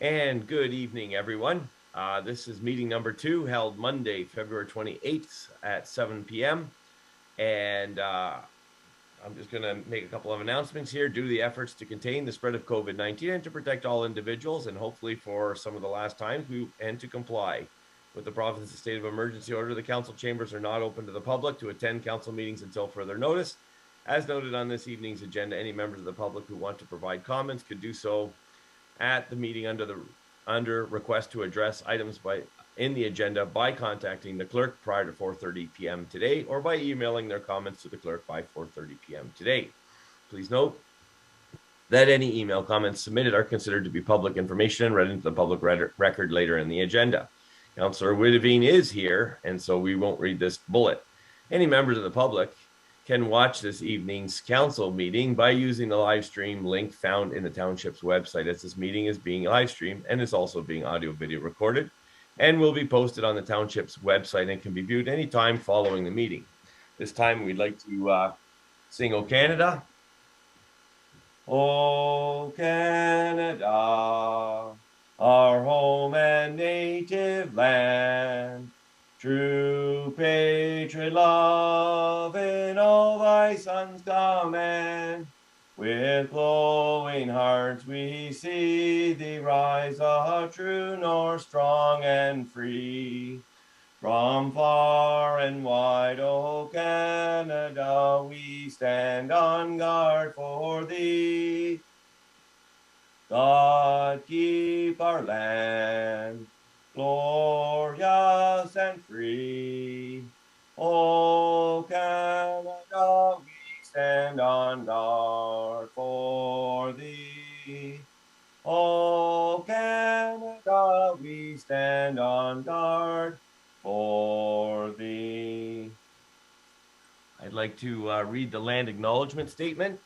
And good evening, everyone. This is meeting number 2, held Monday, February 28th at 7 p.m. And I'm just going to make a couple of announcements here. Due to the efforts to contain the spread of COVID-19 and to protect all individuals, and hopefully for some of the last times, and to comply with the province's state of emergency order, the council chambers are not open to the public to attend council meetings until further notice. As noted on this evening's agenda, any members of the public who want to provide comments could do so at the meeting under request to address items in the agenda by contacting the clerk prior to 4:30 p.m. today, or by emailing their comments to the clerk by 4:30 p.m. today. Please note that any email comments submitted are considered to be public information and read into the public record later in the agenda. Councillor Witteveen is here, and so we won't read this bullet. Any members of the public can watch this evening's council meeting by using the live stream link found in the township's website, as this meeting is being live streamed and is also being audio-video recorded and will be posted on the township's website and can be viewed anytime following the meeting. This time we'd like to sing O Canada. O Canada, our home and native land, true patriot love in all thy sons command. With glowing hearts we see thee rise, a true north, strong and free. From far and wide, O Canada, we stand on guard for thee. God keep our land glorious and free. O Canada, we stand on guard for thee. O Canada, we stand on guard for thee. I'd like to read the land acknowledgement statement.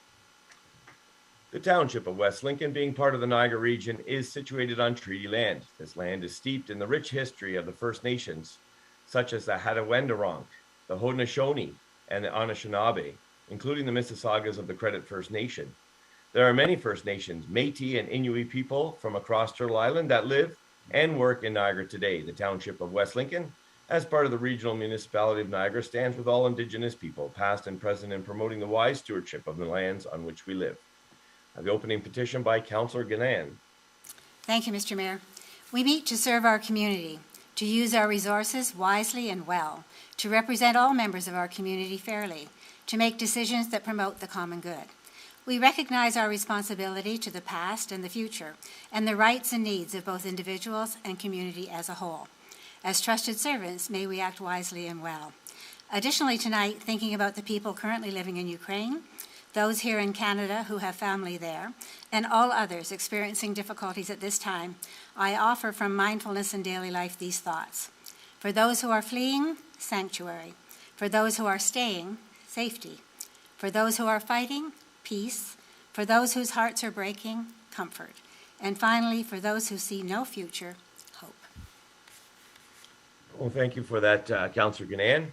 The township of West Lincoln, being part of the Niagara region, is situated on treaty land. This land is steeped in the rich history of the First Nations, such as the Hattaway-Wendoronk, the Haudenosaunee, and the Anishinaabe, including the Mississaugas of the Credit First Nation. There are many First Nations, Métis, and Inuit people from across Turtle Island that live and work in Niagara today. The township of West Lincoln, as part of the regional municipality of Niagara, stands with all Indigenous people, past and present, in promoting the wise stewardship of the lands on which we live. The opening petition by Councillor Ganan. Thank you, Mr. Mayor. We meet to serve our community, to use our resources wisely and well, to represent all members of our community fairly, to make decisions that promote the common good. We recognize our responsibility to the past and the future, and the rights and needs of both individuals and community as a whole. As trusted servants, may we act wisely and well. Additionally, tonight, thinking about the people currently living in Ukraine, those here in Canada who have family there, and all others experiencing difficulties at this time, I offer from mindfulness in daily life these thoughts. For those who are fleeing, sanctuary. For those who are staying, safety. For those who are fighting, peace. For those whose hearts are breaking, comfort. And finally, for those who see no future, hope. Well, thank you for that, Councillor Ganan.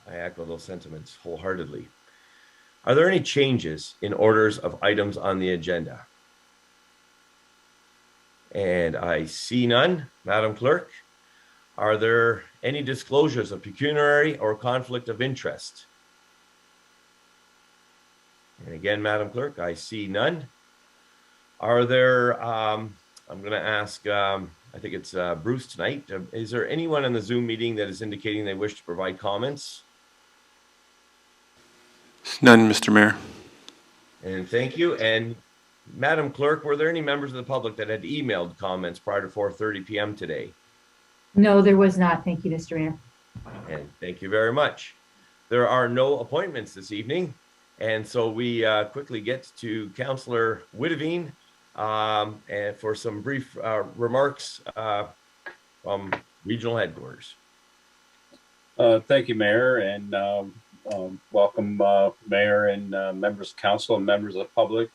I echo those sentiments wholeheartedly. Are there any changes in orders of items on the agenda? And I see none. Madam Clerk, are there any disclosures of pecuniary or conflict of interest? And again, Madam Clerk, I see none. Are there, I'm going to ask, I think it's Bruce tonight. Is there anyone in the Zoom meeting that is indicating they wish to provide comments? None, Mr. Mayor. And thank you. And Madam Clerk, were there any members of the public that had emailed comments prior to 4:30 p.m. today? No, there was not. Thank you, Mr. Mayor. And thank you very much. There are no appointments this evening. And so we quickly get to Councillor Witteveen and for some brief remarks from regional headquarters. Thank you, Mayor, and welcome, Mayor and members of council and members of the public.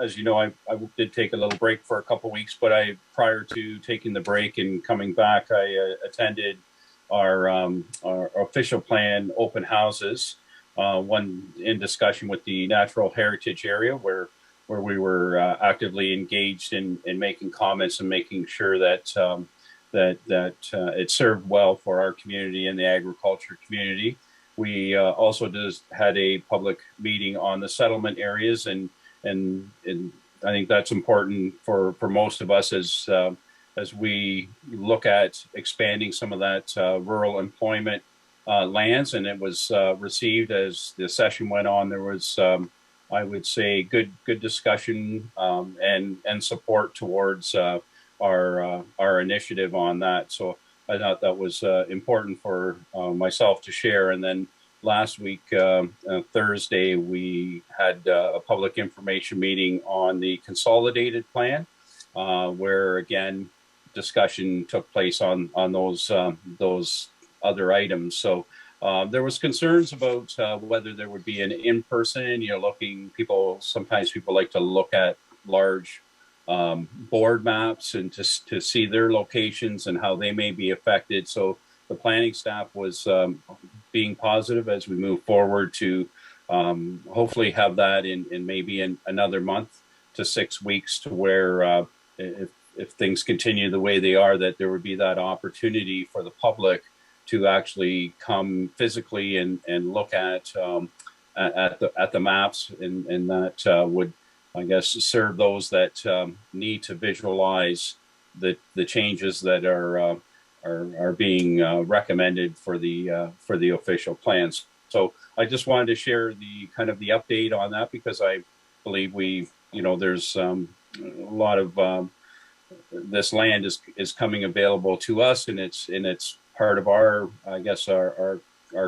As you know, I did take a little break for a couple of weeks, but prior to taking the break and coming back, I attended our official plan open houses, one in discussion with the natural heritage area where we were actively engaged in making comments and making sure that it served well for our community and the agriculture community. We also just had a public meeting on the settlement areas, and I think that's important for most of us as we look at expanding some of that rural employment lands. And it was received as the session went on. There was, I would say, good discussion and support towards our initiative on that. So I thought that was important for myself to share. And then last week, Thursday, we had a public information meeting on the Consolidated plan, where again, discussion took place on those other items. So there was concerns about whether there would be an in-person, sometimes people like to look at large board maps and to see their locations and how they may be affected. So the planning staff was being positive as we move forward to hopefully have that in maybe in another month to 6 weeks, to where if things continue the way they are, that there would be that opportunity for the public to actually come physically and look at the maps, and that would, I guess, serve those that need to visualize the changes that are being recommended for the official plans. So I just wanted to share the kind of the update on that, because I believe there's a lot of this land is coming available to us, and it's part of our, I guess, our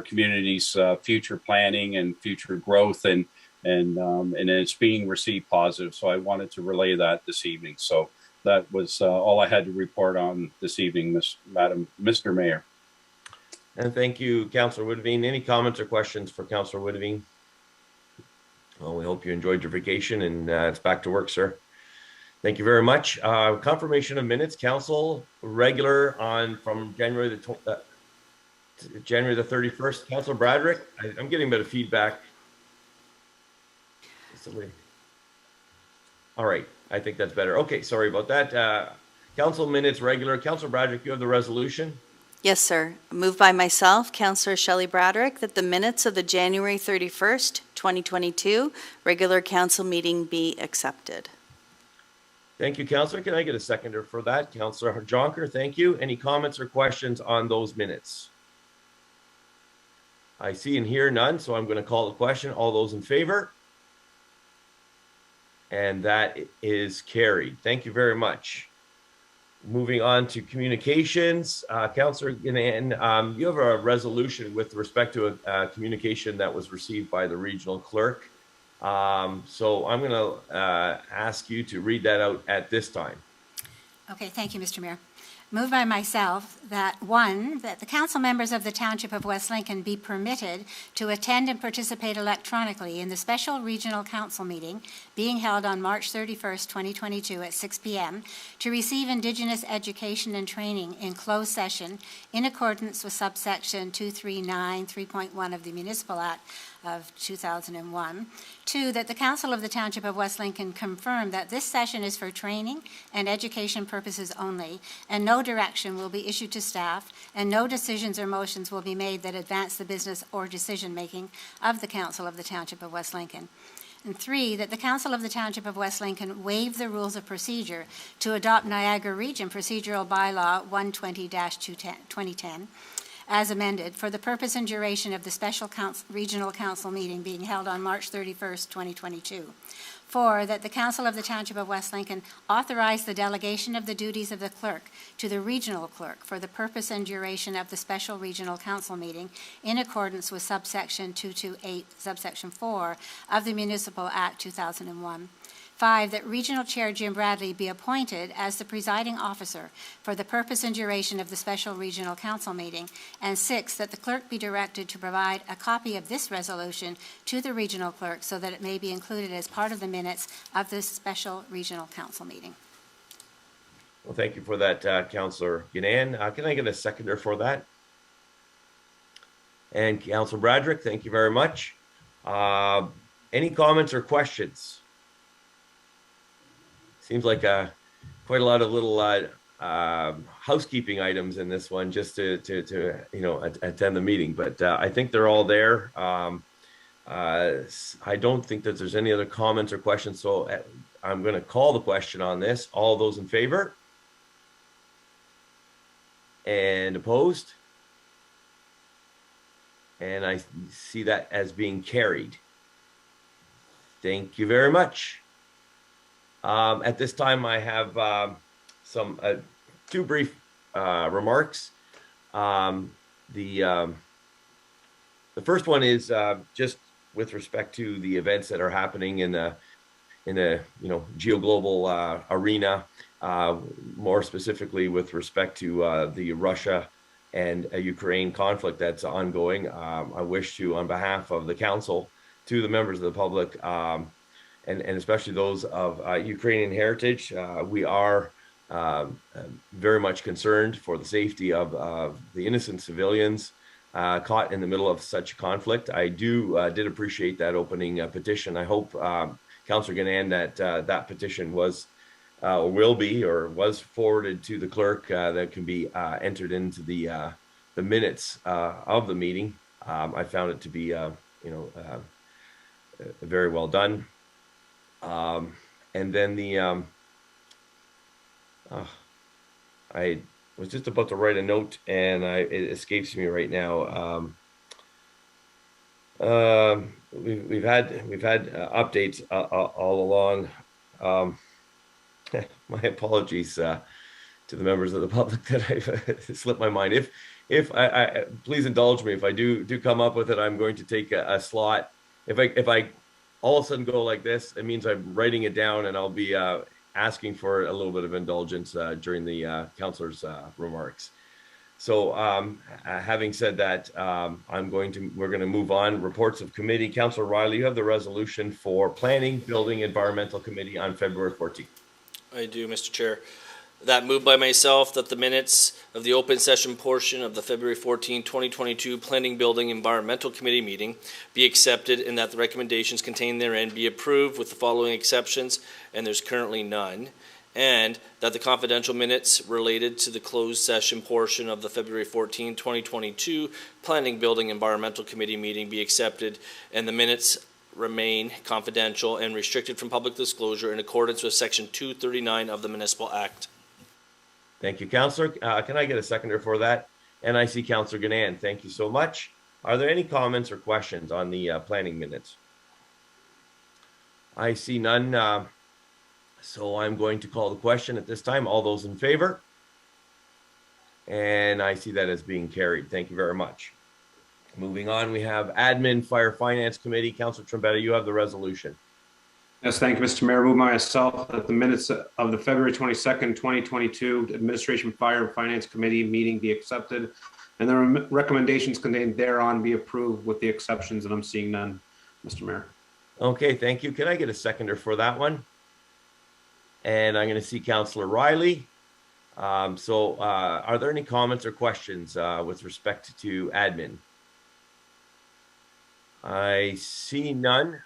community's future planning and future growth, and it's being received positive. So I wanted to relay that this evening. So that was all I had to report on this evening, Mr. Mayor. And thank you, Councillor Woodveen. Any comments or questions for Councillor Woodveen? Well, we hope you enjoyed your vacation, and it's back to work, sir. Thank you very much. Confirmation of minutes, council regular from January the 31st. Councillor Bradrick, I'm getting a bit of feedback. All right, I think that's better. Okay, sorry about that. Council minutes regular. Councillor Bradrick, you have the resolution? Yes, sir. Moved by myself, Councillor Shelley Bradrick, that the minutes of the January 31st, 2022 regular council meeting be accepted. Thank you, Councillor. Can I get a seconder for that? Councillor Jonker, thank you. Any comments or questions on those minutes? I see and hear none, so I'm going to call the question. All those in favor? And that is carried. Thank you very much. Moving on to communications. Councillor Ginan, you have a resolution with respect to a communication that was received by the regional clerk. So I'm going to ask you to read that out at this time. Okay, thank you, Mr. Mayor. Moved by myself that, one, that the council members of the Township of West Lincoln be permitted to attend and participate electronically in the special regional council meeting being held on March 31st, 2022 at 6 p.m. to receive Indigenous education and training in closed session in accordance with subsection 239 3.1 of the Municipal Act of 2001. Two, that the Council of the Township of West Lincoln confirm that this session is for training and education purposes only, and no direction will be issued to staff, and no decisions or motions will be made that advance the business or decision-making of the Council of the Township of West Lincoln. And three, that the Council of the Township of West Lincoln waive the rules of procedure to adopt Niagara Region Procedural Bylaw 120-2010 as amended for the purpose and duration of the special regional council meeting being held on March 31st, 2022. 4, that the Council of the Township of West Lincoln authorize the delegation of the duties of the clerk to the regional clerk for the purpose and duration of the special regional council meeting in accordance with subsection 228, subsection 4 of the Municipal Act 2001. 5, that Regional Chair Jim Bradley be appointed as the presiding officer for the purpose and duration of the special regional council meeting. And 6, that the clerk be directed to provide a copy of this resolution to the regional clerk so that it may be included as part of the minutes of this special regional council meeting. Well, thank you for that, Councillor Ginan. Can I get a seconder for that? And Councillor Bradrick, thank you very much. Any comments or questions? seems like quite a lot of little housekeeping items in this one just to attend the meeting. But I think they're all there. I don't think that there's any other comments or questions, so I'm going to call the question on this. All those in favor? And opposed? And I see that as being carried. Thank you very much. At this time, I have some two brief remarks. The first one is just with respect to the events that are happening in a geoglobal arena, more specifically with respect to the Russia and Ukraine conflict that's ongoing. I wish to, on behalf of the council, to the members of the public, and especially those of Ukrainian heritage, we are very much concerned for the safety of the innocent civilians caught in the middle of such conflict. I did appreciate that opening petition. I hope, Councillor Ganan, that petition was or will be or was forwarded to the clerk, that can be entered into the minutes of the meeting. I found it to be very well done. And then I was just about to write a note and it escapes me right now. We've had updates all along. My apologies to the members of the public that I've slipped my mind. If I please indulge me if I do come up with it. I'm going to take a slot. If I all of a sudden go like this, it means I'm writing it down, and I'll be asking for a little bit of indulgence during the councillor's remarks. So having said that, we're going to move on. Reports of committee. Councillor Riley, you have the resolution for Planning, Building, Environmental Committee on February 14th. I do, Mr. Chair. That moved by myself that the minutes of the open session portion of the February 14, 2022 Planning, Building, Environmental Committee meeting be accepted, and that the recommendations contained therein be approved with the following exceptions, and there's currently none. And that the confidential minutes related to the closed session portion of the February 14, 2022 Planning, Building, Environmental Committee meeting be accepted, and the minutes remain confidential and restricted from public disclosure in accordance with Section 239 of the Municipal Act. Thank you, Councillor. Can I get a seconder for that? And I see Councillor Ganan. Thank you so much. Are there any comments or questions on the planning minutes? I see none. So I'm going to call the question at this time. All those in favor? And I see that as being carried. Thank you very much. Moving on, we have Admin, Fire, Finance Committee. Councillor Trombetta, you have the resolution. Yes, thank you, Mr. Mayor. Move myself that the minutes of the February 22nd, 2022 Administration, Fire, and Finance Committee meeting be accepted, and the recommendations contained thereon be approved with the exceptions, and I'm seeing none, Mr. Mayor. Okay, thank you. Can I get a seconder for that one? And I'm going to see Councillor Riley. Are there any comments or questions with respect to admin? I see none.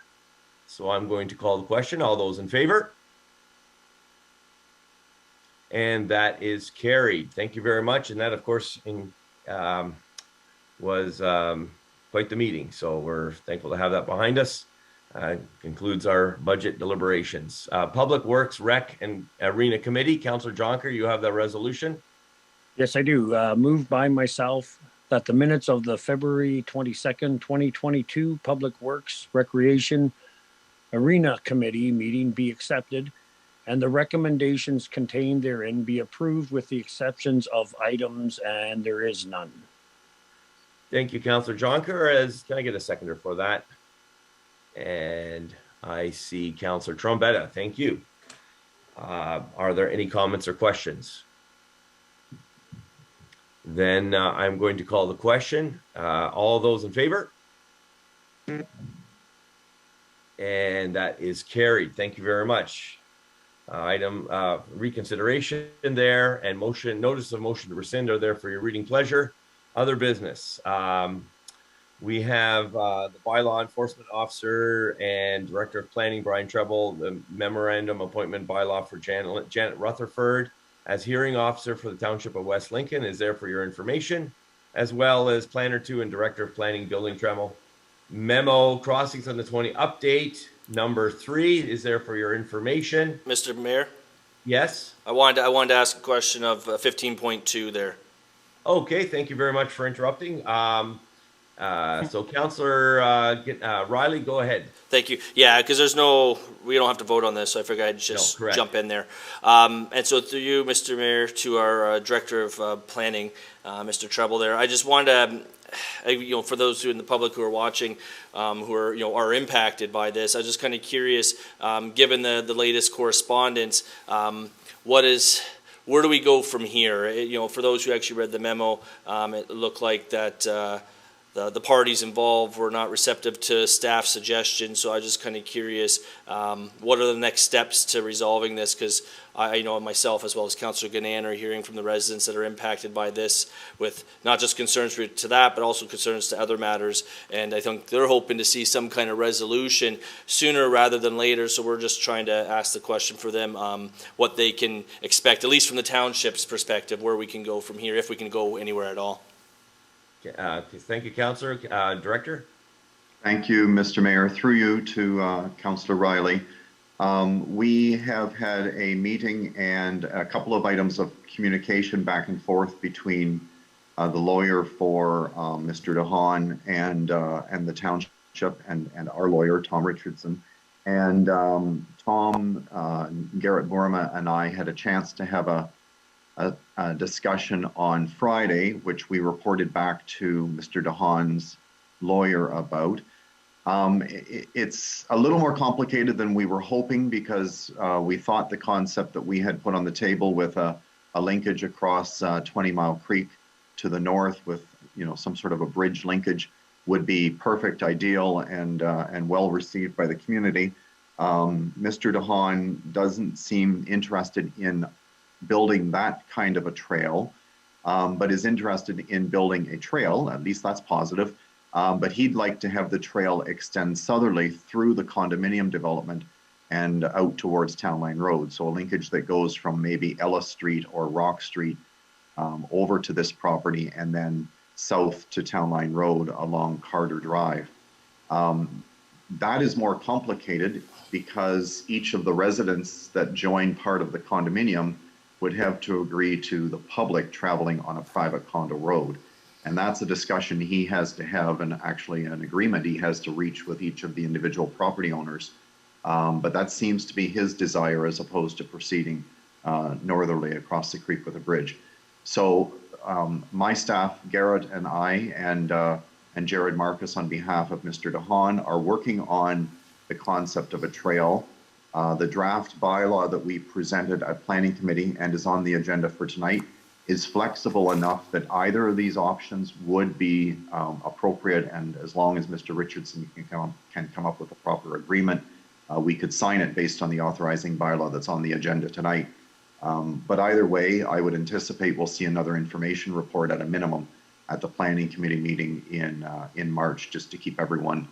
So I'm going to call the question. All those in favor? And that is carried. Thank you very much. And that, of course, was quite the meeting. So we're thankful to have that behind us. Concludes our budget deliberations. Public Works, Rec, and Arena Committee. Councillor Jonker, you have the resolution. Yes, I do. Moved by myself that the minutes of the February 22nd, 2022 Public Works, Recreation, Arena Committee meeting be accepted, and the recommendations contained therein be approved with the exceptions of items, and there is none. Thank you, Councillor Jonker. Can I get a seconder for that? And I see Councillor Trombetta. Thank you. Are there any comments or questions? Then I'm going to call the question. All those in favor? And that is carried. Thank you very much. Item reconsideration there and motion, notice of motion to rescind are there for your reading pleasure. Other business. We have the bylaw enforcement officer and director of planning, Brian Treble, the memorandum appointment bylaw for Janet Rutherford as hearing officer for the Township of West Lincoln is there for your information, as well as planner 2 and director of planning, building Tremel. Memo crossings on the 20 update number 3 is there for your information. Mr. Mayor, Yes. I wanted to ask a question of 15.2 there. Okay, thank you very much for interrupting. So Councillor Riley, go ahead. Thank you. Yeah, because we don't have to vote on this, so I figured I'd just jump in there. And so through you, Mr. Mayor, to our Director of Planning, Mr. Treble there, I just wanted to, for those who in the public who are watching, who are impacted by this, I was just kind of curious, given the latest correspondence, where do we go from here? For those who actually read the memo, it looked like that the parties involved were not receptive to staff suggestions, so I was just kind of curious, what are the next steps to resolving this? Because I know myself as well as Councillor Ganan are hearing from the residents that are impacted by this, with not just concerns to that, but also concerns to other matters. And I think they're hoping to see some kind of resolution sooner rather than later. So we're just trying to ask the question for them, what they can expect, at least from the township's perspective, where we can go from here, if we can go anywhere at all. Thank you, Councillor. Director? Thank you, Mr. Mayor. Through you to Councillor Riley. We have had a meeting and a couple of items of communication back and forth between the lawyer for Mr. DeHaan and the township and our lawyer, Tom Richardson. And Tom, Garrett Borma, and I had a chance to have a discussion on Friday, which we reported back to Mr. DeHaan's lawyer about. It's a little more complicated than we were hoping, because we thought the concept that we had put on the table with a linkage across 20 Mile Creek to the north with some sort of a bridge linkage would be perfect, ideal, and well received by the community. Mr. DeHaan doesn't seem interested in building that kind of a trail, but is interested in building a trail. At least that's positive. But he'd like to have the trail extend southerly through the condominium development and out towards Town Line Road. So a linkage that goes from maybe Ellis Street or Rock Street over to this property and then south to Town Line Road along Carter Drive. That is more complicated because each of the residents that join part of the condominium would have to agree to the public traveling on a private condo road. And that's a discussion he has to have, and actually an agreement he has to reach with each of the individual property owners. But that seems to be his desire, as opposed to proceeding northerly across the creek with a bridge. So my staff, Garrett and I, and Jared Marcus on behalf of Mr. DeHaan are working on the concept of a trail. The draft bylaw that we presented at Planning Committee and is on the agenda for tonight is flexible enough that either of these options would be appropriate, and as long as Mr. Richardson can come up with a proper agreement, we could sign it based on the authorizing bylaw that's on the agenda tonight. But either way, I would anticipate we'll see another information report at a minimum at the Planning Committee meeting in March, just to keep everyone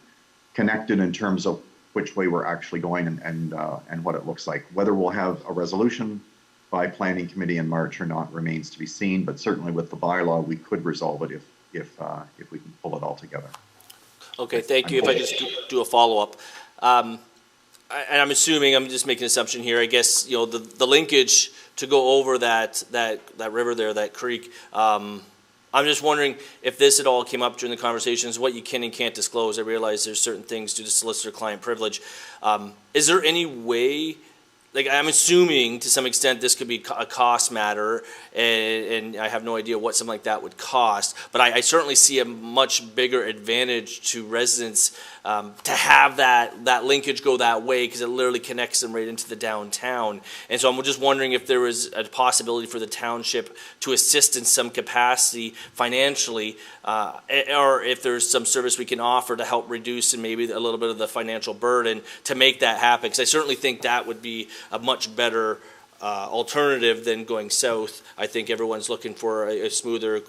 connected in terms of which way we're actually going and what it looks like. Whether we'll have a resolution by Planning Committee in March or not remains to be seen, but certainly with the bylaw, we could resolve it if we can pull it all together. Okay, thank you. If I just do a follow-up. And I'm assuming, I'm just making an assumption here, I guess, the linkage to go over that river there, that creek, I'm just wondering if this at all came up during the conversations, what you can and can't disclose. I realize there's certain things due to solicitor-client privilege. Is there any way, like, I'm assuming to some extent this could be a cost matter, and I have no idea what something like that would cost, but I certainly see a much bigger advantage to residents to have that linkage go that way, because it literally connects them right into the downtown. And so I'm just wondering if there was a possibility for the township to assist in some capacity financially, or if there's some service we can offer to help reduce and maybe a little bit of the financial burden to make that happen, because I certainly think that would be a much better alternative than going south. I think everyone's looking for a smoother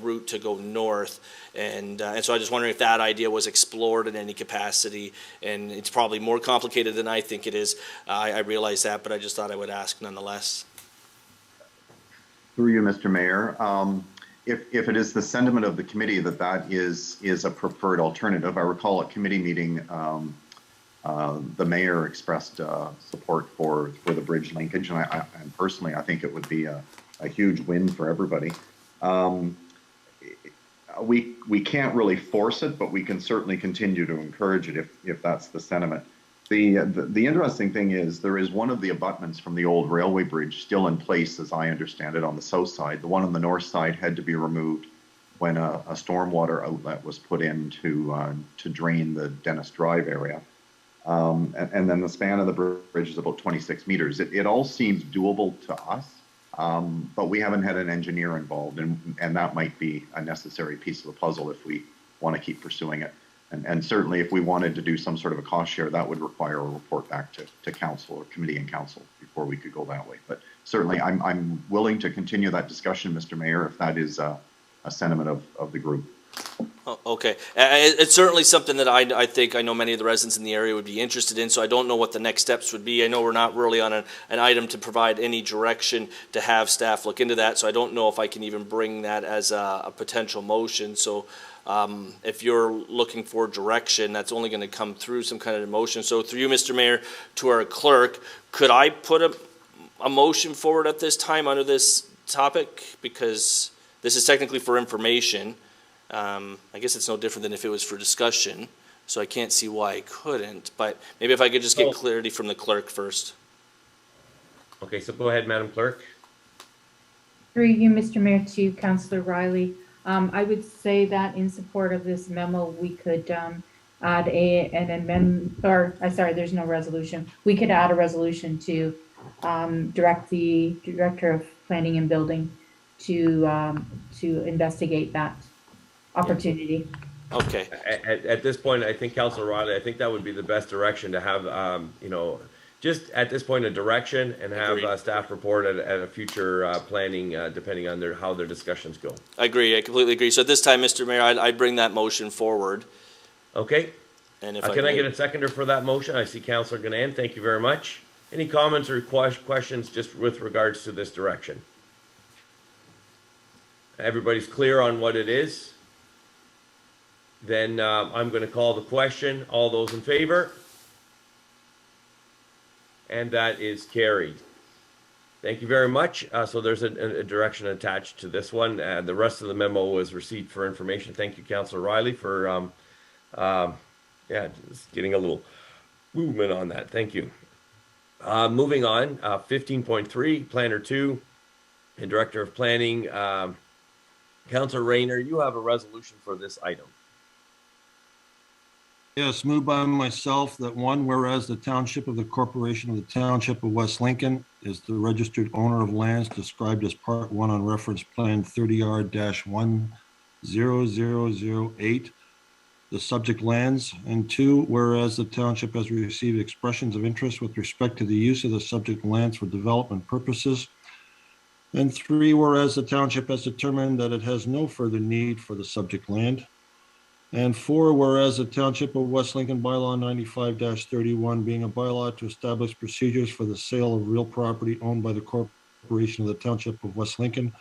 route to go north. And so I was just wondering if that idea was explored in any capacity. And it's probably more complicated than I think it is. I realize that, but I just thought I would ask nonetheless. Through you, Mr. Mayor, if it is the sentiment of the committee that that is a preferred alternative, I recall at committee meeting, the mayor expressed support for the bridge linkage, and personally, I think it would be a huge win for everybody. We can't really force it, but we can certainly continue to encourage it if that's the sentiment. The interesting thing is there is one of the abutments from the old railway bridge still in place, as I understand it, on the south side. The one on the north side had to be removed when a stormwater outlet was put in to drain the Dennis Drive area. And then the span of the bridge is about 26 meters. It all seems doable to us, but we haven't had an engineer involved, and that might be a necessary piece of the puzzle if we want to keep pursuing it. And certainly if we wanted to do some sort of a cost share, that would require a report back to council or committee and council before we could go that way. But certainly I'm willing to continue that discussion, Mr. Mayor, if that is a sentiment of the group. Oh, okay. It's certainly something that I think I know many of the residents in the area would be interested in, so I don't know what the next steps would be. I know we're not really on an item to provide any direction to have staff look into that, so I don't know if I can even bring that as a potential motion. So if you're looking for direction, that's only going to come through some kind of motion. So through you, Mr. Mayor, to our clerk, could I put a motion forward at this time under this topic? Because this is technically for information. I guess it's no different than if it was for discussion, so I can't see why I couldn't, but maybe if I could just get clarity from the clerk first. Okay, so go ahead, Madam Clerk. Through you, Mr. Mayor, to Councillor Riley. I would say that in support of this memo, we could add an amendment, there's no resolution. We could add a resolution to direct the Director of Planning and Building to investigate that opportunity. Okay. At this point, I think Councilor Riley, I think that would be the best direction to have, just at this point, a direction and have staff report at a future planning, depending on how their discussions go. I agree. I completely agree. So at this time, Mr. Mayor, I'd bring that motion forward. Okay. And if can I get a seconder for that motion? I see Councilor Ganand. Thank you very much. Any comments or questions just with regards to this direction? Everybody's clear on what it is? Then I'm going to call the question. All those in favor? And that is carried. Thank you very much. So there's a direction attached to this one. The rest of the memo was received for information. Thank you, Councilor Riley, for just getting a little movement on that. Thank you. Moving on, 15.3, Planner 2 and Director of Planning. Councilor Rayner, you have a resolution for this item. Yes, moved by myself that one, whereas the Township of the Corporation of the Township of West Lincoln is the registered owner of lands described as Part 1 on Reference Plan 30R-10008, the subject lands, and two, whereas the Township has received expressions of interest with respect to the use of the subject lands for development purposes, and three, whereas the Township has determined that it has no further need for the subject land, and four, whereas the Township of West Lincoln Bylaw 95-31, being a bylaw to establish procedures for the sale of real property owned by the Corporation of the Township of West Lincoln,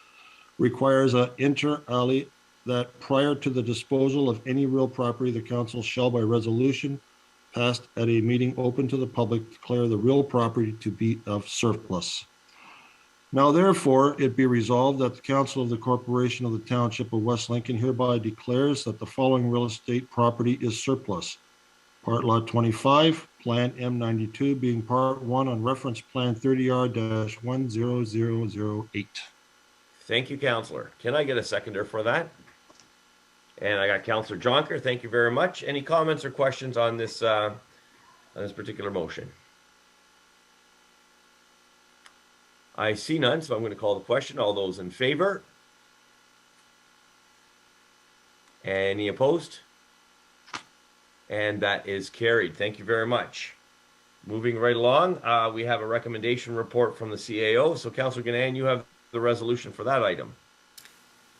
requires a inter alia that prior to the disposal of any real property, the council shall by resolution passed at a meeting open to the public declare the real property to be of surplus. Now, therefore, it be resolved that the Council of the Corporation of the Township of West Lincoln hereby declares that the following real estate property is surplus. Part Lot 25, Plan M92, being Part 1 on Reference Plan 30R-10008. Thank you, Councilor. Can I get a seconder for that? And I got Councilor Jonker. Thank you very much. Any comments or questions on this particular motion? I see none, so I'm going to call the question. All those in favor? Any opposed? And that is carried. Thank you very much. moving right along, we have a recommendation report from the CAO. So Councillor Gannon, you have the resolution for that item.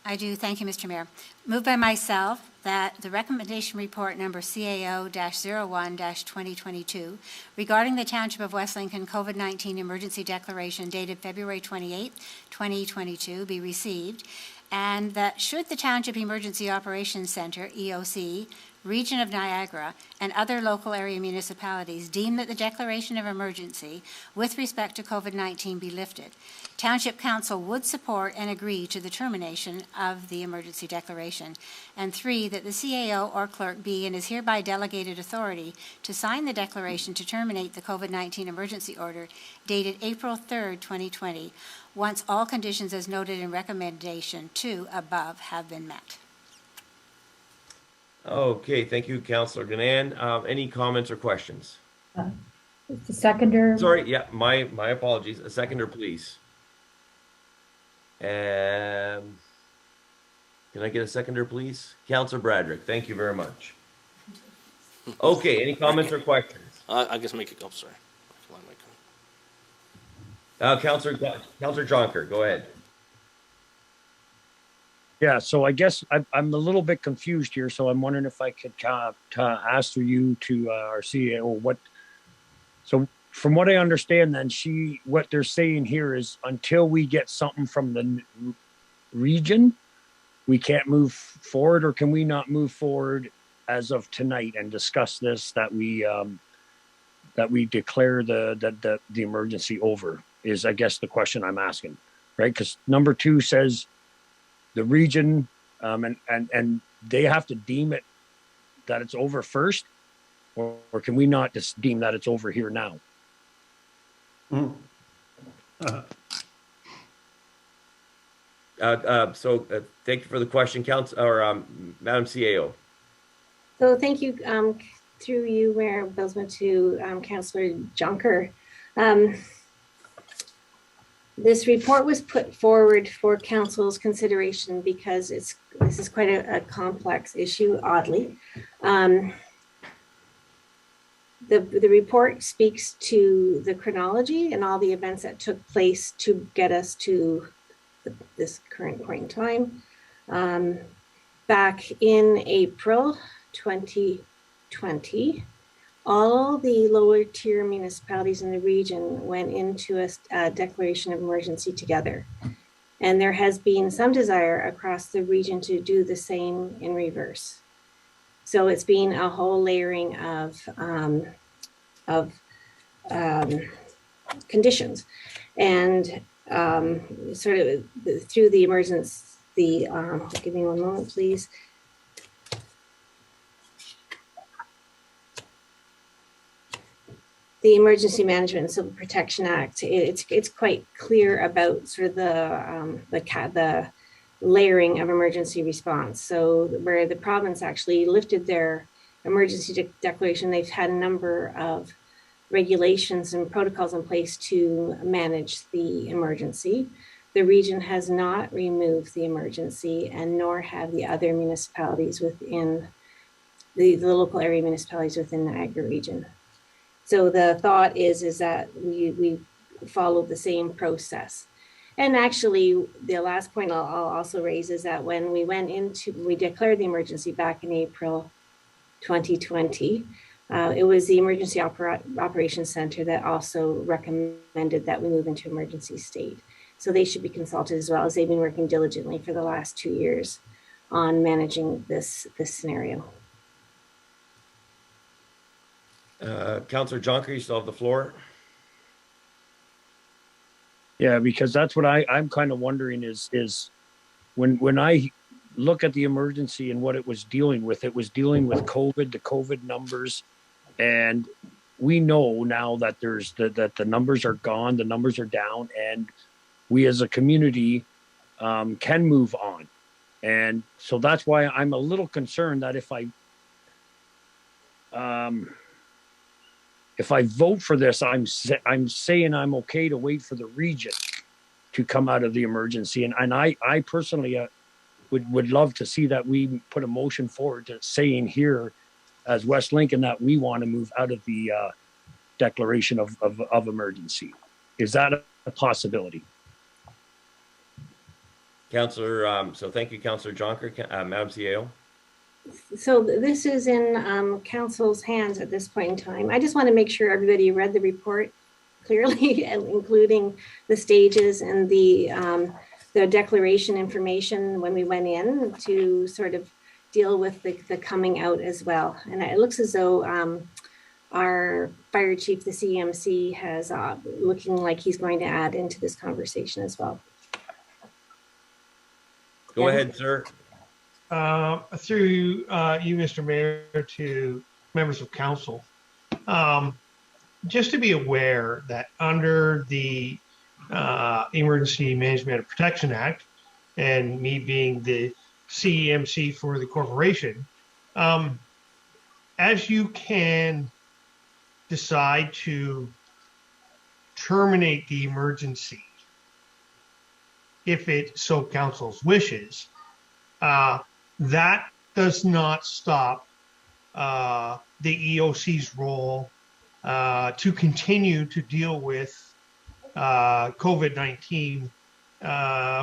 I do. Thank you, Mr. Mayor. Moved by myself that the recommendation report number CAO-01-2022 regarding the Township of West Lincoln COVID-19 emergency declaration dated February 28, 2022 be received, and that should the Township Emergency Operations Center, EOC, Region of Niagara, and other local area municipalities deem that the declaration of emergency with respect to COVID-19 be lifted, Township Council would support and agree to the termination of the emergency declaration. And 3, that the CAO or clerk be and is hereby delegated authority to sign the declaration to terminate the COVID-19 emergency order dated April 3rd, 2020, once all conditions as noted in recommendation 2 above have been met. Okay, thank you, Councillor Gannon. Any comments or questions? The seconder. Sorry, yeah, my apologies. A seconder, please. Can I get a seconder, please? Councillor Bradrick, thank you very much. Okay, any comments or questions? I guess make it, oh, sorry. Councillor Jonker, go ahead. Yeah, so I guess I'm a little bit confused here, so I'm wondering if I could ask through you to our CEO what. So from what I understand, then what they're saying here is until we get something from the region, we can't move forward, or can we not move forward as of tonight and discuss this that we declare the emergency over is I guess the question I'm asking, right? Because number 2 says. The region, and they have to deem it that it's over first, or can we not just deem that it's over here now? Thank you for the question, Madam CAO. So thank you, through you, Mayor Bilsma, to Councillor Jonker. This report was put forward for council's consideration because this is quite a complex issue, oddly. The report speaks to the chronology and all the events that took place to get us to this current point in time. Back in April 2020, all the lower tier municipalities in the region went into a declaration of emergency together. And there has been some desire across the region to do the same in reverse. So it's been a whole layering of conditions. And sort of through the emergency, give me one moment, please. The Emergency Management and Civil Protection Act, it's quite clear about sort of the layering of emergency response. So where the province actually lifted their emergency declaration, they've had a number of regulations and protocols in place to manage the emergency. The region has not removed the emergency, and nor have the other municipalities within the local area municipalities within the Niagara region. So the thought is that we follow the same process. And actually, the last point I'll also raise is that when we declared the emergency back in April 2020, it was the Emergency Operations Center that also recommended that we move into emergency state. So they should be consulted as well, as they've been working diligently for the last 2 years on managing this scenario. Councillor Jonker, you still have the floor. Yeah, because that's what I'm kind of wondering is when I look at the emergency and what it was dealing with COVID, the COVID numbers, and we know now that that the numbers are gone, the numbers are down, and we as a community can move on. And so that's why I'm a little concerned that if I vote for this, I'm saying I'm okay to wait for the region to come out of the emergency. And I personally would love to see that we put a motion forward to saying here as West Lincoln that we want to move out of the declaration of emergency. Is that a possibility? Councillor, so thank you, Councillor Jonker. Madam CAO. So this is in council's hands at this point in time. I just want to make sure everybody read the report clearly, including the stages and the declaration information when we went in to sort of deal with the coming out as well. And it looks as though our fire chief, the CMC, has looking like he's going to add into this conversation as well. Go ahead, sir. Through you, Mr. Mayor, to members of council, just to be aware that under the Emergency Management and Protection Act, and me being the CEMC for the corporation, as you can decide to terminate the emergency, if it so council's wishes, that does not stop the EOC's role to continue to deal with COVID-19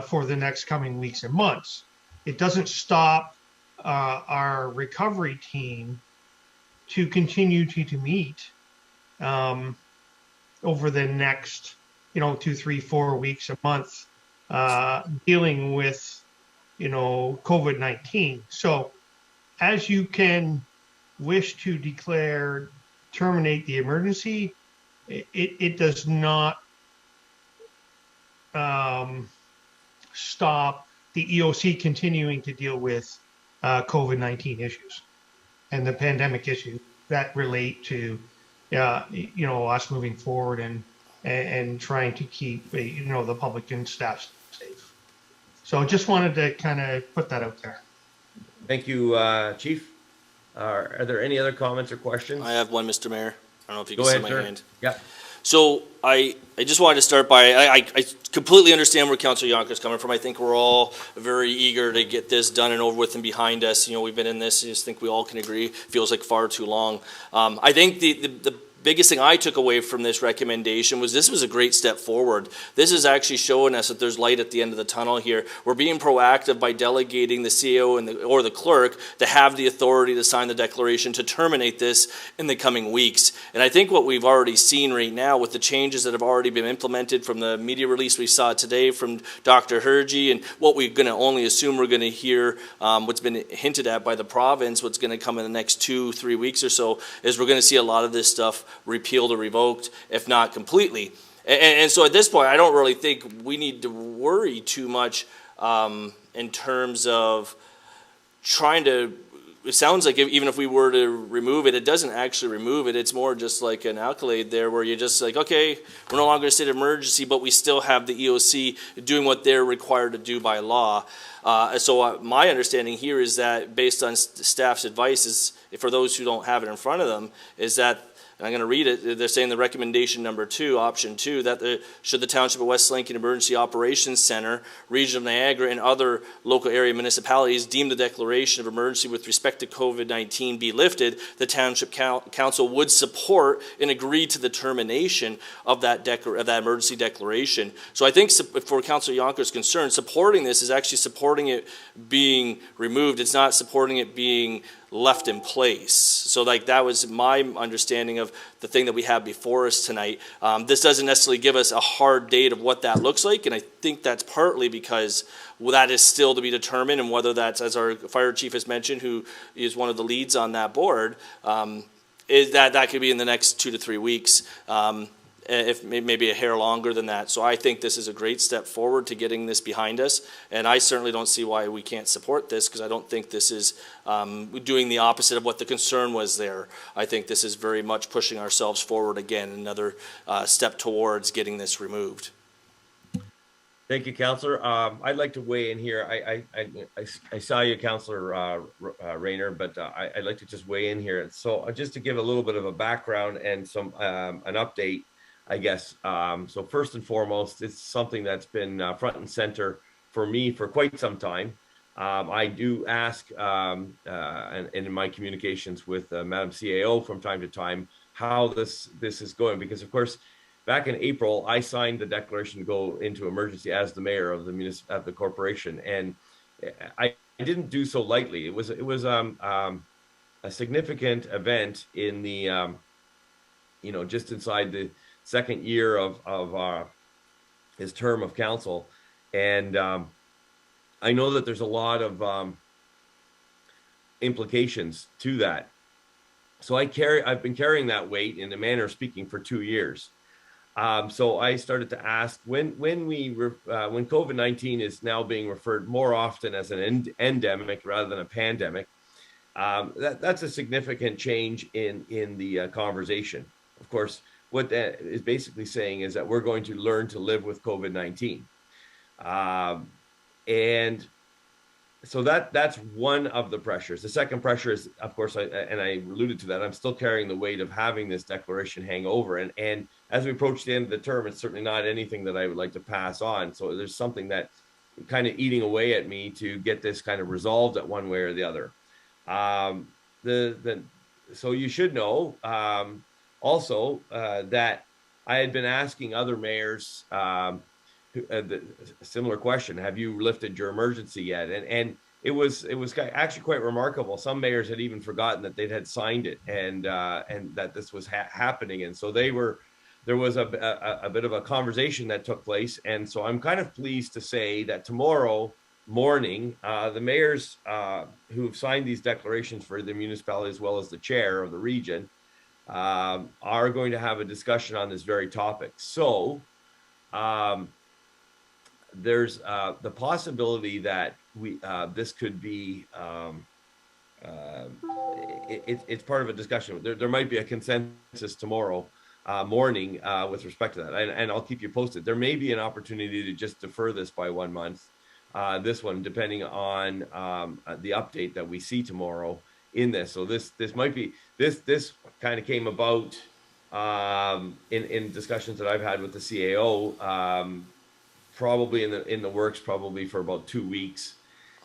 for the next coming weeks and months. It doesn't stop our recovery team to continue to meet over the next, 2, 3, 4 weeks, a month, dealing with, COVID-19. So as you can wish to declare, terminate the emergency, it does not stop the EOC continuing to deal with COVID-19 issues and the pandemic issues that relate to, us moving forward and trying to keep, the public and staff safe. So just wanted to kind of put that out there. Thank you, Chief. Are there any other comments or questions? I have one, Mr. Mayor. I don't know if you can Go see ahead, my sir. hand. Yeah. So I just wanted to start by, I completely understand where Councillor Yonker's coming from. I think we're all very eager to get this done and over with and behind us. We've been in this, I just think we all can agree, feels like far too long. I think the biggest thing I took away from this recommendation was this was a great step forward. This is actually showing us that there's light at the end of the tunnel here. We're being proactive by delegating the CEO or the clerk to have the authority to sign the declaration to terminate this in the coming weeks. And I think what we've already seen right now with the changes that have already been implemented from the media release we saw today from Dr. Hergy, and what we're going to only assume we're going to hear, what's been hinted at by the province, what's going to come in the next 2-3 weeks or so, is we're going to see a lot of this stuff repealed or revoked, if not completely. And so at this point, I don't really think we need to worry too much in terms of trying to, it sounds like even if we were to remove it, it doesn't actually remove it. It's more just like an accolade there where you're just like, okay, we're no longer in a state of emergency, but we still have the EOC doing what they're required to do by law. So my understanding here is that based on staff's advice is, for those who don't have it in front of them, is that, and I'm going to read it, they're saying the recommendation number 2, option 2, that should the Township of West Lincoln Emergency Operations Center, Region of Niagara, and other local area municipalities deem the declaration of emergency with respect to COVID-19 be lifted, the Township Council would support and agree to the termination of that emergency declaration. So I think for Councillor Yonker's concern, supporting this is actually supporting it being removed. It's not supporting it being left in place. So like that was my understanding of the thing that we have before us tonight. This doesn't necessarily give us a hard date of what that looks like, and I think that's partly because that is still to be determined, and whether that's, as our fire chief has mentioned, who is one of the leads on that board, is that could be in the next 2 to 3 weeks. If maybe a hair longer than that. So I think this is a great step forward to getting this behind us, and I certainly don't see why we can't support this, because I don't think this is doing the opposite of what the concern was there. I think this is very much pushing ourselves forward again, another step towards getting this removed. Thank you, Councillor. I'd like to weigh in here. I saw you, Councillor Rayner, but I'd like to just weigh in here. So just to give a little bit of a background and some an update, I guess. So first and foremost, it's something that's been front and center for me for quite some time. I do ask, and in my communications with Madam CAO from time to time, how this is going, because of course, back in April, I signed the declaration to go into emergency as the mayor of the corporation, and I didn't do so lightly. It was a significant event in the just inside the second year of his term of council, and I know that there's a lot of implications to that. So I've been carrying that weight in a manner of speaking for 2 years. So I started to ask when COVID-19 is now being referred more often as an endemic rather than a pandemic. That's a significant change in the conversation. Of course, what that is basically saying is that we're going to learn to live with COVID-19, and so that's one of the pressures. The second pressure is, of course, I alluded to that, I'm still carrying the weight of having this declaration hang over. And as we approach the end of the term, it's certainly not anything that I would like to pass on. So there's something that kind of eating away at me to get this kind of resolved at one way or the other. So you should know also that I had been asking other mayors a similar question: have you lifted your emergency yet? And it was actually quite remarkable. Some mayors had even forgotten that they'd had signed it, and that this was happening. And so there was a bit of a conversation that took place. And so I'm kind of pleased to say that tomorrow morning, the mayors who've signed these declarations for the municipality, as well as the chair of the region, are going to have a discussion on this very topic. So there's the possibility that this could be it's part of a discussion. There might be a consensus tomorrow morning with respect to that, and I'll keep you posted. There may be an opportunity to just defer this by 1 month, this one, depending on the update that we see tomorrow in this. So this might be this kind of came about in discussions that I've had with the CAO. Probably in the works, probably for about 2 weeks,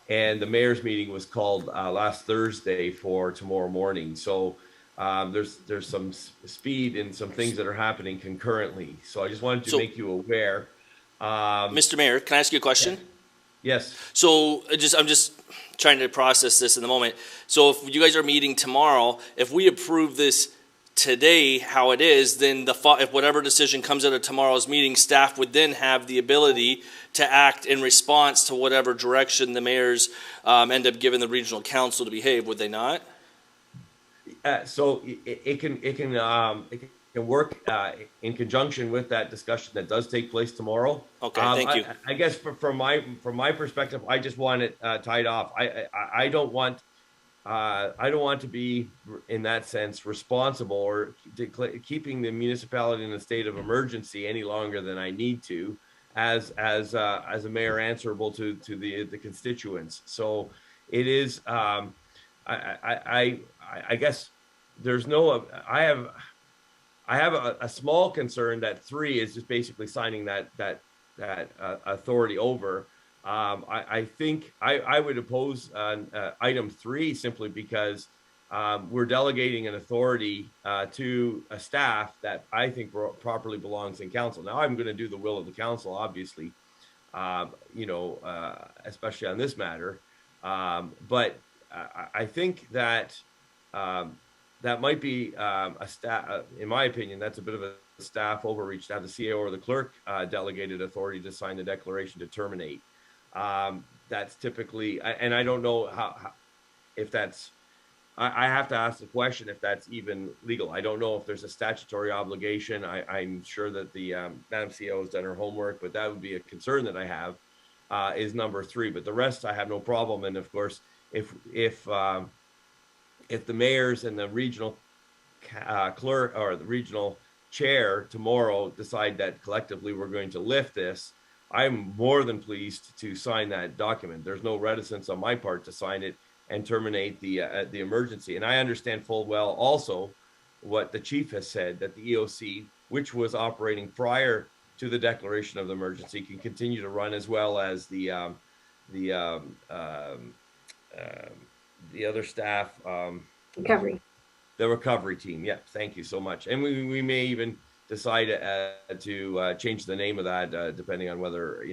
and the mayor's meeting was called last Thursday for tomorrow morning. So there's some speed and some things that are happening concurrently. So I just wanted to make you aware. Mr. Mayor, can I ask you a question? Yes. So I'm just trying to process this in the moment. So if you guys are meeting tomorrow, if we approve this today how it is, then if whatever decision comes out of tomorrow's meeting, staff would then have the ability to act in response to whatever direction the mayors end up giving the regional council to behave, would they not? So it can work in conjunction with that discussion that does take place tomorrow. Okay, thank you. I guess from my perspective, I just want it tied off. I don't want to be, in that sense, responsible or keeping the municipality in a state of emergency any longer than I need to, as a mayor answerable to the constituents. So it is. I guess there's no. I have a small concern that 3 is just basically signing that authority over. I think I would oppose item 3 simply because we're delegating an authority to a staff that I think properly belongs in council. Now, I'm going to do the will of the council, obviously, especially on this matter. But I think that that might be a staff, in my opinion, that's a bit of a staff overreach to have the CAO or the clerk delegated authority to sign the declaration to terminate. That's typically, and I don't know how if that's, I have to ask the question if that's even legal. I don't know if there's a statutory obligation. I'm sure that the Madam CEO has done her homework, but that would be a concern that I have, is number 3. But the rest I have no problem. And of course, if the mayors and the regional clerk or the regional chair tomorrow decide that collectively we're going to lift this, I'm more than pleased to sign that document. There's no reticence on my part to sign it and terminate the emergency. And I understand full well also what the chief has said, that the EOC, which was operating prior to the declaration of the emergency, can continue to run, as well as the other staff. Recovery. The recovery team. Yeah, thank you so much. And we may even decide to change the name of that depending on whether,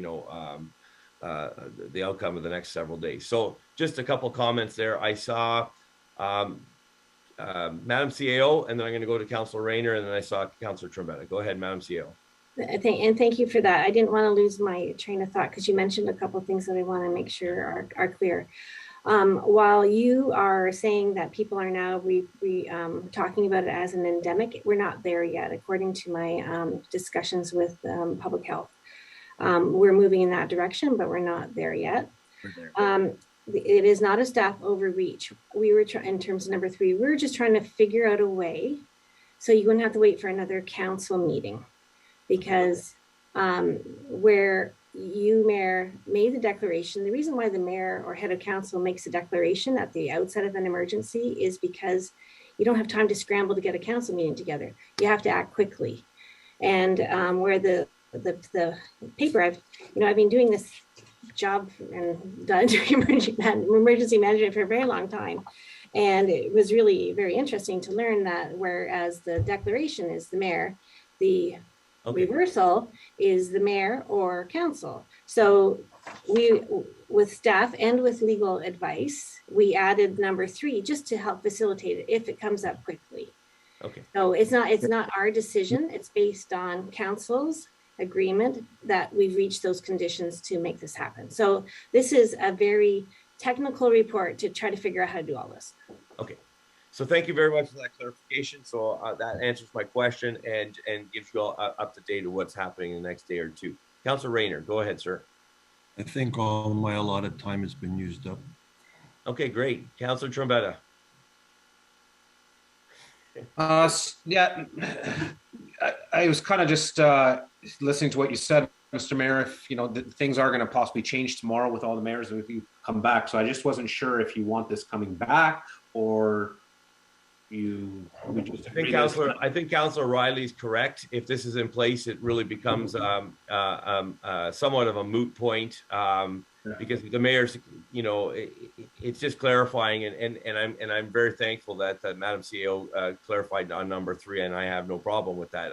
the outcome of the next several days. So just a couple comments there. I saw Madam CAO, and then I'm going to go to Councilor Rayner, and then I saw Councilor Trombetta. Go ahead, Madam CAO. Thank you for that. I didn't want to lose my train of thought because you mentioned a couple of things that I want to make sure are clear. While you are saying that people are now talking about it as an endemic, we're not there yet, according to my discussions with public health. We're moving in that direction, but we're not there yet. It is not a staff overreach. We were in terms of number 3, we were just trying to figure out a way so you wouldn't have to wait for another council meeting, because where you, Mayor, made the declaration, the reason why the Mayor or head of council makes a declaration at the outset of an emergency is because you don't have time to scramble to get a council meeting together. You have to act quickly. And where the paper, I've been doing this job and done emergency management for a very long time. And it was really very interesting to learn that whereas the declaration is the Mayor, the reversal is the Mayor or council. So we, with staff and with legal advice, we added number 3 just to help facilitate it if it comes up quickly. Okay. So it's not our decision. It's based on council's agreement that we've reached those conditions to make this happen. So this is a very technical report to try to figure out how to do all this. Okay. So thank you very much for that clarification. So that answers my question and gives you all up to date of what's happening in the next day or two. Councilor Rayner, go ahead, sir. I think all my allotted time has been used up. Okay, great. Councilor Trombetta. Yeah, I was kind of just listening to what you said, Mr. Mayor. If things are going to possibly change tomorrow with all the mayors if you come back, so I just wasn't sure if you want this coming back or I think Councilor Riley's correct. If this is in place, it really becomes somewhat of a moot point because the mayor's, it's just clarifying, and I'm very thankful that Madam CEO clarified on number 3, and I have no problem with that.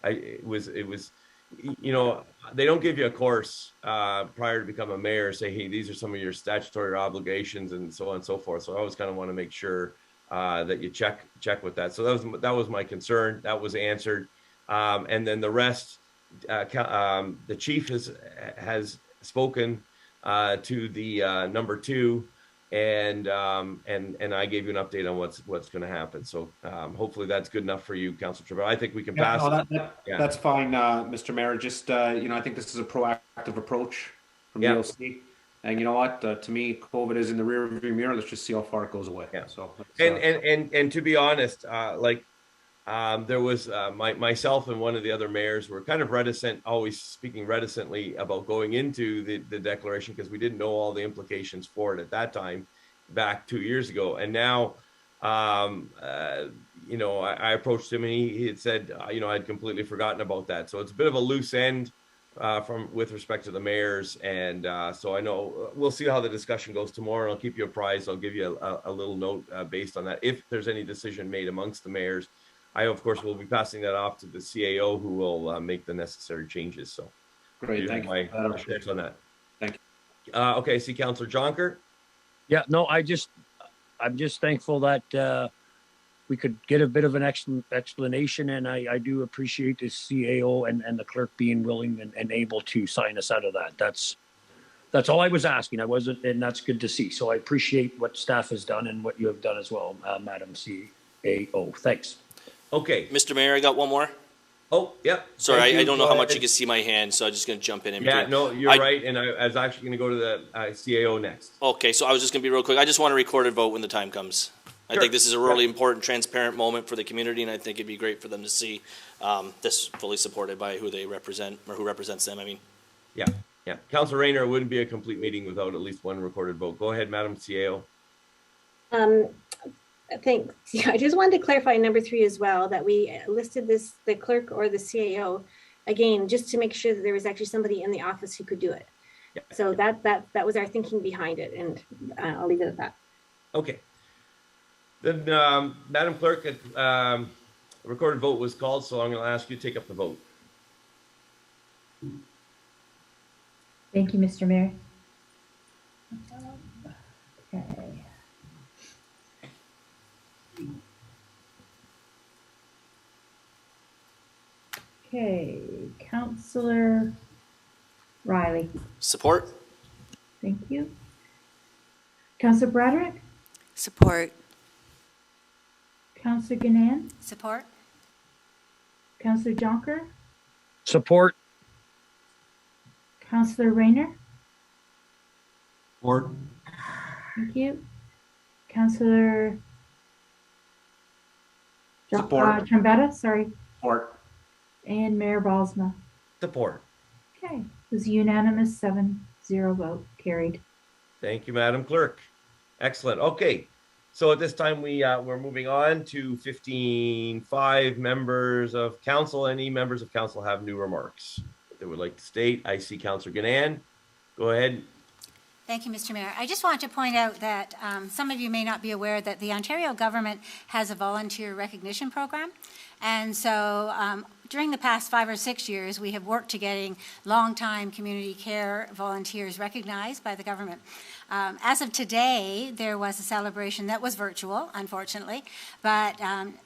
It was they don't give you a course prior to become a mayor, say, hey, these are some of your statutory obligations and so on and so forth. So I always kind of want to make sure that you check with that. So that was my concern. That was answered. And then the rest, the chief has spoken to the number 2, and I gave you an update on what's going to happen. So hopefully that's good enough for you, Councilor Trevor. I think we can pass. That's fine, Mr. Mayor. Just I think this is a proactive approach from the OC. And you know what? To me, COVID is in the rearview mirror. Let's just see how far it goes away. Yeah. So and to be honest, there was myself and one of the other mayors were kind of reticent, always speaking reticently about going into the declaration because we didn't know all the implications for it at that time, back 2 years ago. And now, I approached him and he had said, I'd completely forgotten about that. So it's a bit of a loose end. With respect to the mayors, and so I know we'll see how the discussion goes tomorrow. I'll keep you apprised. I'll give you a little note based on that. If there's any decision made amongst the mayors, I of course will be passing that off to the CAO, who will make the necessary changes. So great, thank you. On that. Thank you. Okay, I see Councilor Jonker. Yeah, no, I'm just thankful that we could get a bit of an explanation, and I do appreciate the CAO and the clerk being willing and able to sign us out of that. That's all I was asking. And that's good to see. So I appreciate what staff has done and what you have done as well, Madam CAO. Thanks. Okay. Mr. Mayor, I got one more. Oh, yeah. Sorry, I don't know how much you can see my hand, so I'm just going to jump in between. Yeah, no, you're right. And I was actually going to go to the CAO next. Okay, so I was just going to be real quick. I just want to record a vote when the time comes. I think this is a really important, transparent moment for the community, and I think it'd be great for them to see this fully supported by who they represent or who represents them. I mean, yeah. Councilor Rayner, it wouldn't be a complete meeting without at least one recorded vote. Go ahead, Madam CAO. Thanks. I just wanted to clarify number 3 as well, that we listed the clerk or the CAO again, just to make sure that there was actually somebody in the office who could do it. Yeah. So that was our thinking behind it, and I'll leave it at that. Okay. Then, Madam Clerk, a recorded vote was called, so I'm going to ask you to take up the vote. Thank you, Mr. Mayor. Okay. Okay, Councillor Riley. Support? Thank you. Councillor Broderick, Support. Councillor Gannan, Support? Councillor Jonker, Support. Councillor Rayner. Support. Thank you. Councillor Support. Trombetta, sorry, Support. and Mayor Balsma. Support. Okay, it was unanimous 7-0 vote, carried. Thank you, Madam Clerk. Excellent. Okay. So at this time, we're moving on to 15.5 members of council. Any members of council have new remarks that they would like to state? I see Councillor Gannan. Go ahead. Thank you, Mr. Mayor. I just want to point out that some of you may not be aware that the Ontario government has a volunteer recognition program. And so during the past 5 or 6 years, we have worked to getting long-time community care volunteers recognized by the government. As of today, there was a celebration that was virtual, unfortunately, but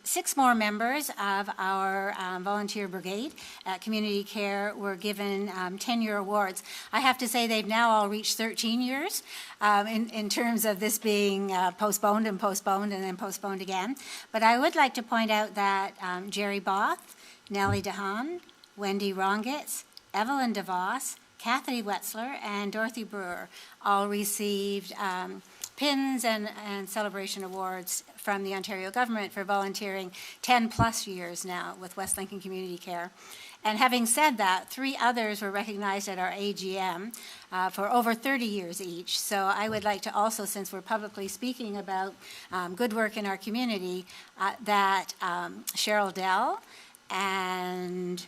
6 more members of our volunteer brigade at community care were given 10-year awards. I have to say they've now all reached 13 years in terms of this being postponed and then postponed again. But I would like to point out that Jerry Both, Nellie DeHaan, Wendy Rongitz, Evelyn DeVos, Kathy Wetzler, and Dorothy Brewer all received pins and celebration awards from the Ontario government for volunteering 10+ years now with West Lincoln Community Care. And having said that, 3 others were recognized at our AGM for over 30 years each. So I would like to also, since we're publicly speaking about good work in our community, that Cheryl Dell and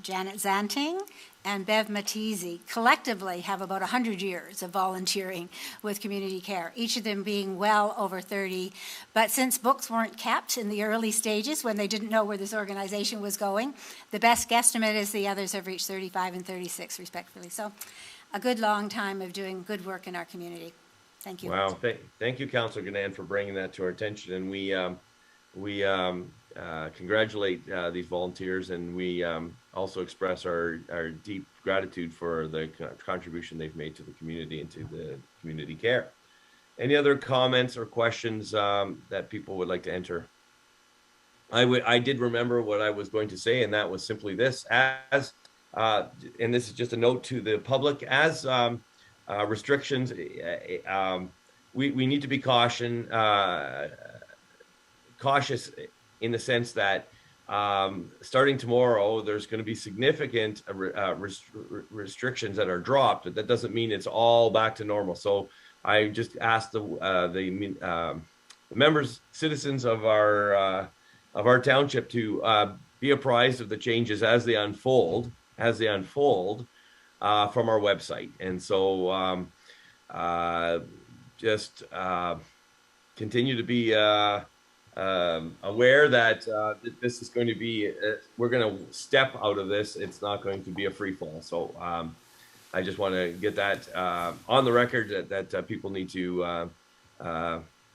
Janet Zanting and Bev Matizzi collectively have about 100 years of volunteering with community care, each of them being well over 30. But since books weren't kept in the early stages when they didn't know where this organization was going, the best guesstimate is the others have reached 35 and 36 respectively. So a good long time of doing good work in our community. Thank you. Wow. Thank you, Councillor Gannan, for bringing that to our attention. And we congratulate these volunteers, and we also express our deep gratitude for the contribution they've made to the community and to the community care. Any other comments or questions that people would like to enter? I did remember what I was going to say, and that was simply this: as and this is just a note to the public, as restrictions, we need to be cautious in the sense that starting tomorrow, there's going to be significant restrictions that are dropped, but that doesn't mean it's all back to normal. So I just asked the members, citizens of our township to be apprised of the changes as they unfold from our website. And so just continue to be aware that this is going to be, we're going to step out of this. It's not going to be a free fall. So I just want to get that on the record that people need to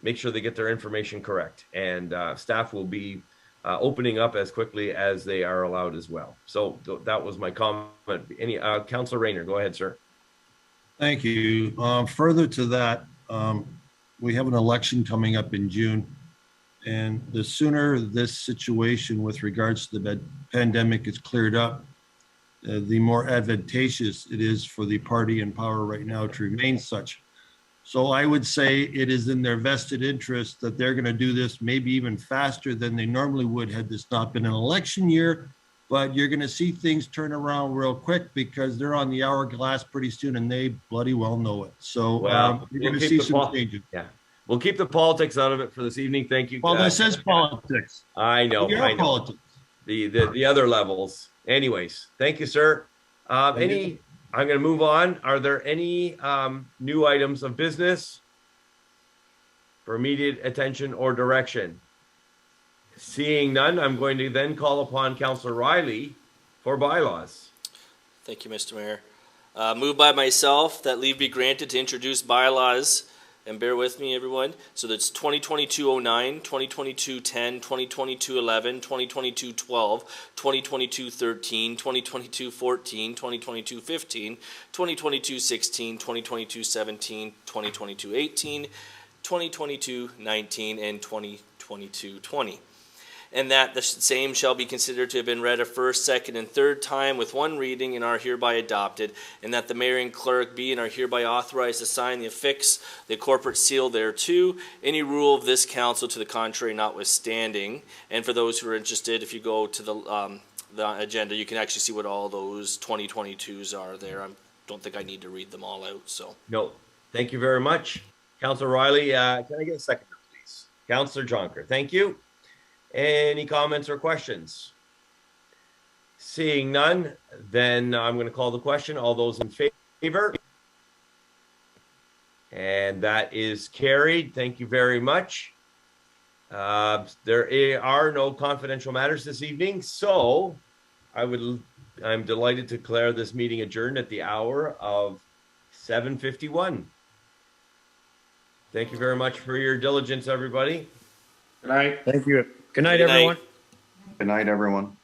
make sure they get their information correct. And staff will be opening up as quickly as they are allowed as well. So that was my comment. Any Councillor Rayner, go ahead, sir. Thank you. Further to that, we have an election coming up in June. And the sooner this situation with regards to the pandemic is cleared up, the more advantageous it is for the party in power right now to remain such. So I would say it is in their vested interest that they're going to do this maybe even faster than they normally would had this not been an election year. But you're going to see things turn around real quick because they're on the hourglass pretty soon, and they bloody well know it. So you're going to see some changes. Yeah. We'll keep the politics out of it for this evening. Thank you. Well, this is politics. I know. Politics. The other levels. Anyways, thank you, sir. I'm going to move on. Are there any new items of business? for immediate attention or direction? Seeing none, I'm going to then call upon Councillor Riley for bylaws. Thank you, Mr. Mayor. Moved by myself that leave be granted to introduce bylaws, and bear with me, everyone. So that's 2022-09, 2022-10, 2022-11, 2022-12, 2022-13, 2022-14, 2022-15, 2022-16, 2022-17, 2022-18, 2022-19, and 2022-20. And that the same shall be considered to have been read a first, second, and third time with one reading and are hereby adopted, and that the mayor and clerk be and are hereby authorized to sign the affix, the corporate seal thereto, any rule of this council to the contrary notwithstanding. And for those who are interested, if you go to the agenda, you can actually see what all those 2022s are there. I don't think I need to read them all out. So No, thank you very much. Councillor Riley, can I get a seconder, please? Councillor Jonker, thank you. Any comments or questions? Seeing none, then I'm going to call the question. All those in favor? And that is carried. Thank you very much. There are no confidential matters this evening, so I'm delighted to declare this meeting adjourned at the hour of 7:51. Thank you very much for your diligence, everybody. Good night. Thank you. Good night, Good night. everyone. Good night, everyone.